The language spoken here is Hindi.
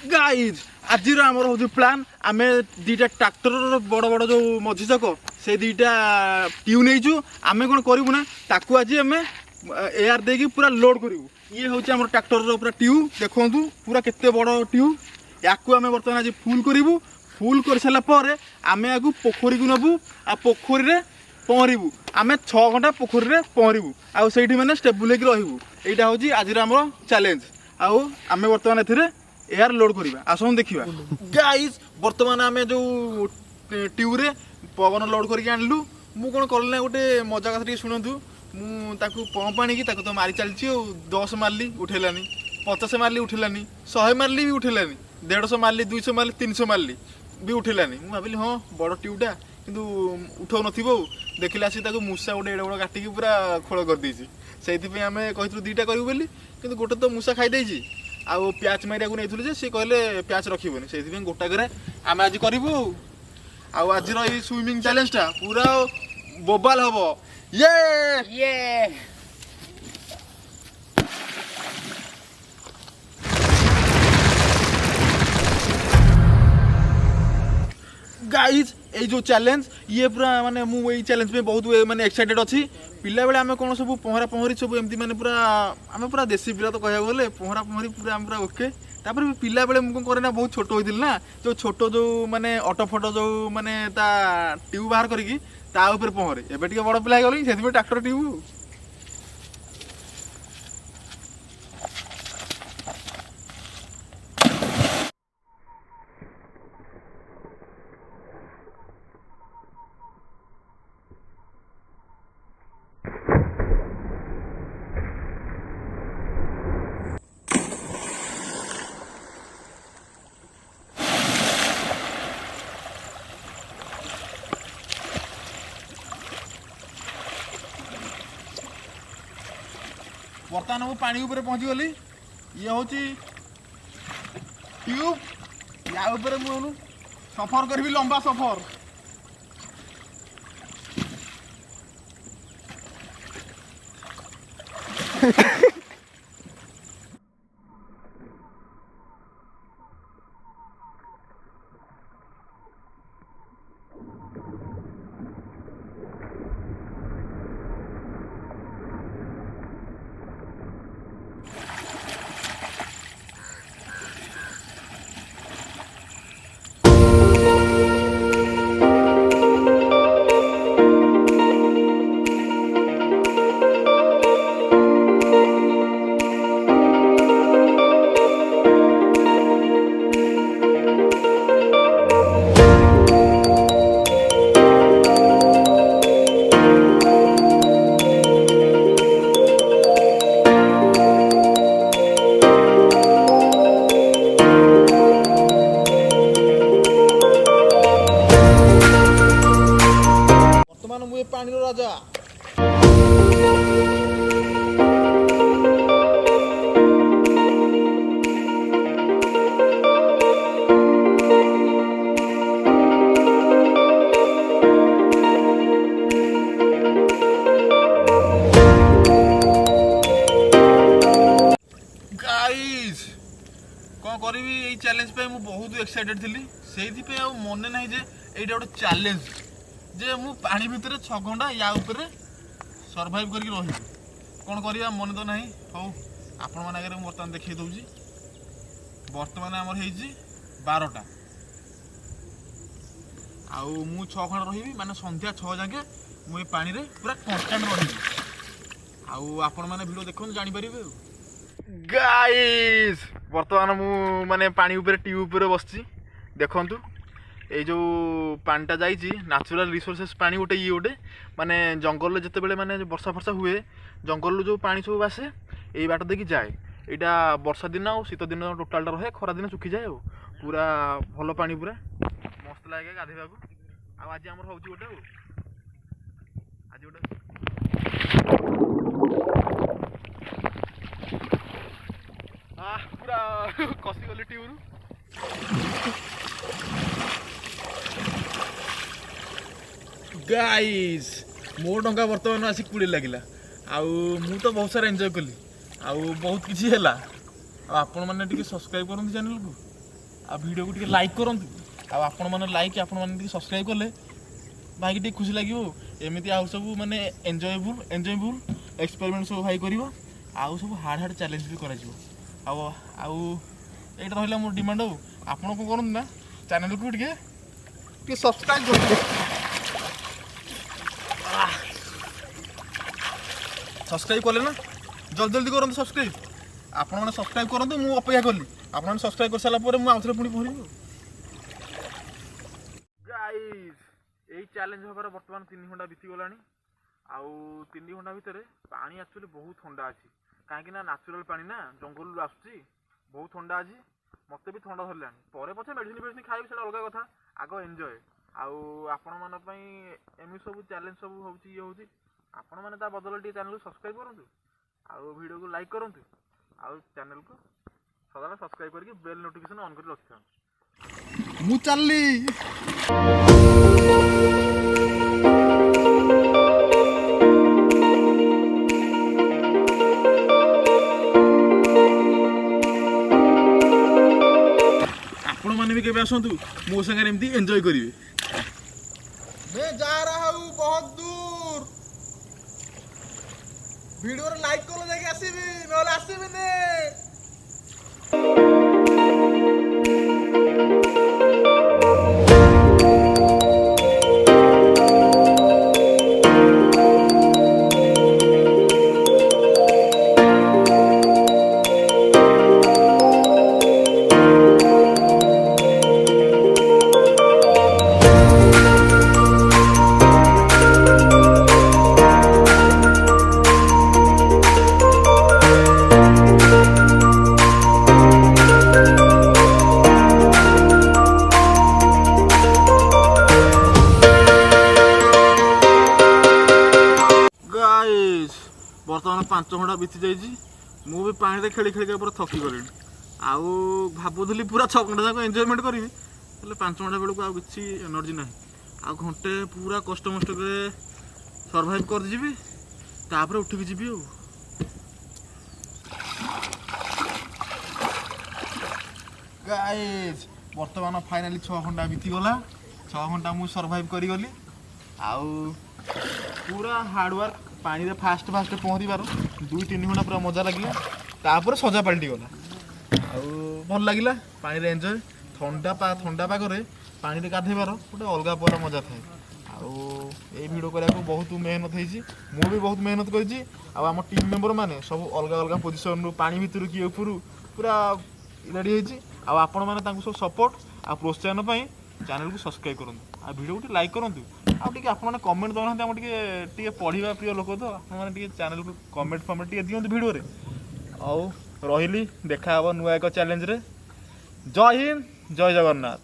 गाइज आज आमर हूँ प्लान आम दीटा ट्राक्टर बड़ बड़ जो मझी चक से दीटा ट्यू नहीं आम कौन करूँ ना ताकू आज आम एआर देकी पूरा लोड करूँ। ये हूँ आम ट्राक्टर पूरा ट्यू देखु पूरा केते बड़ ट्यू या बर्तमान आज फुल करूँ। फुल कर सारापर आम या पोखरी को नबू आ पोखरी रे पहरबू। आम 6 घंटा पोखरी रे पहरबू आउ से मैंने स्टेबल हो रही। यहाँ हूँ आज आम चैलेंज आउ आम बर्तमान ए एयार लोड करवा आसन देखा गाइज बर्तमान आम जो ट्यूब रे पवन लोड करके आनलु मु कौन कल ना गोटे मजा कथा शुणु मुझे पंप आनी तो मारी चलती 10 मारली उठेलानी 50 मारली उठेलानी 100 मारली भी उठेलानी 150 मारली 200 मारली 300 मारली भी उठेलानी। मुझे भाविली हाँ बड़ ट्यूबटा किंतु उठाऊ नथिबो देखिले आसी मूसा गोटे एडे बड़ काटिकी पूरा खोल कर देछि से आम कही दीटा करूँ बोली किंतु गोटे तो मूसा खाईदे आउ प्याच मारिया को नहीं जे सी कहले प्याच रखिबनी से गोटाक आम आज करूँ। आज स्विमिंग चैलेंजटा पूरा बोबाल हम ये गाइज ये जो चैलेंज ये पूरा माने मु ये चैलेंज में बहुत माने एक्साइटेड अच्छी। पिला बेले आम कौन सब पहरा पहरी सब एमती माने पूरा आम पूरा देसी पिला तो कह गले पहरा पहरी पूरा आम पूरा ओके। तापर भी पिला बेले मुझे करे ना बहुत छोट होती ना जो छोट जो माने अटो फटो जो माने ता ट्यूब बाहर करी ता ऊपर पहरे एबे टिके बड़ पिला गली से ट्रैक्टर ट्यूब। बर्तमान मु पानी ऊपर पहुंची गली ये हूँ ट्यूब या ऊपर मुझे सफर करी लंबा सफर। पानी राजा गाइस कौन करी चैलेंज पे मु बहुत एक्साइटेड थी से मन ना जे एटा गोटे चैलेंज जे मु पानी भितर 6 घंटा या ऊपर सर्वाइव करके रही कौन करवा मन तो ना हौ आपण मान आगे बर्तमान देखी दूसरी बर्तमान आमर हो 12टा आउ मु 6 घंटा रही माने संध्या 6 जाके मुझे पानी रे पूरा कन्स्टांट रही आउ आपण मैंने वीडियो देखो जापर गाइस बर्तमान मु माने पानी ऊपर ट्यूब ऊपर बसची देखु ये जो पानीटा जाइए नेचुरल रिसोर्सेस पानी गोटे ये गोटे माने जंगल जिते बड़े माने वर्षा फर्षा हुए जंगल जो पानी सब आसे यही बाट देखिए जाए यहाँ वर्षा दिन और शीत दिन टोटाल रहे खरा दिन सुखी जाए पूरा भल पानी पूरा मस्त लगे गाधेबा को। आज आम हूँ गोटे आज गोटे पूरा कसीगली ट्यूब गाइस मो टंका बर्तमान आसिक 20 लगिला आउ मु तो बहुत सारा एंजॉय कली आउ बहुत किसी है आपण मैंने सब्सक्राइब करते चैनल को। आ वीडियो को लाइक करंतु आ आपण माने लाइक आपण माने सब्सक्राइब करले भाई टे खुशी लगे एमती आउ सब माने एंजॉयबुल एक्सपेरिमेंट सब भाई कर आउ सब हार्ड हार्ड चैलेंज भी कर रहा मोर डिमांड आप कौन ना चैनल को सब्सक्राइब कर सब्सक्राइब कले ना जल्दी जल्दी करूँ सब्सक्राइब आपण मैंने सब्सक्राइब करूँ मुझे अपेक्षा कली आप सब्सक्राइब कर सारापर मुझे आउे पुणी भरबी यही चैलेंज हबार बर्तमान 3 घंटा बीती गला आउ 3 घंटा भितर पानी एक्चुअली बहुत ठंडा अच्छी कहीं नेचुरल पानी ना जंगल आसूँ बहुत ठंडा अच्छी मत भी ठंडा धरला पर पचे मेडिसिन खाई से अलग कथा आग एंजॉय आपण एम सब चैलेंज सब हो आपण मैंने बदल टे चैनल को सब्सक्राइब करूँ आउ वीडियो को लाइक करूँ आउ चैनल को सदा सब्सक्राइब करके बेल नोटिफिकेशन ऑन कर रखी मु चलली आपण माने भी केबे आसंतु मो संगे एमती एंजॉय करिवे मैं जा रहा हूं बहुत दूर वीडियो रे लाइक कर जाके आसीबी नले आसीबी ने बर्तमान 5 घंटा बीती जाइए मुझे पानी खेली खेल पूरा थकी गली आउ भावुली पूरा 6 घंटा जाक एंजॉयमेंट करी 5 घंटा बेलू आउ किसी एनर्जी ना आ घंटे पूरा कष्ट मस्ट सर्वाइव कर जी तापर उठिक जी गाइस बर्तमान फाइनाली 6 घंटा बीती गला 6 घंटा मुझे सर्वाइव करी गली आउ पूरा हार्डवर्क पानी रे फास्ट पहुँचार 2-3 घंटा पूरा मजा लगे तापर सजा पलटि गला भल लगे पानी रे एंजॉय ठंडा पागरे पानी रे गाधेबार गोटे अलग प्रकार मजा थाए आई वीडियो करने को बहुत मेहनत हो भी बहुत मेहनत करम टीम मेंबर मैंने सब अलग अलग पोजिशन रू पानी भितर किए ऊपर पूरा रेडी हो आपण मैंने सब सपोर्ट आ प्रोत्साहन चैनल को सब्सक्राइब करूँ आ वीडियो को लाइक करूँ आपने कमेंट दौना आम टे पढ़ा प्रिय लोक तो आपने चैनल को कमेंट फमेंट दिखाँ वीडियो रही देखा नुआ एक चैलेंज रे जय हिंद जय जगन्नाथ।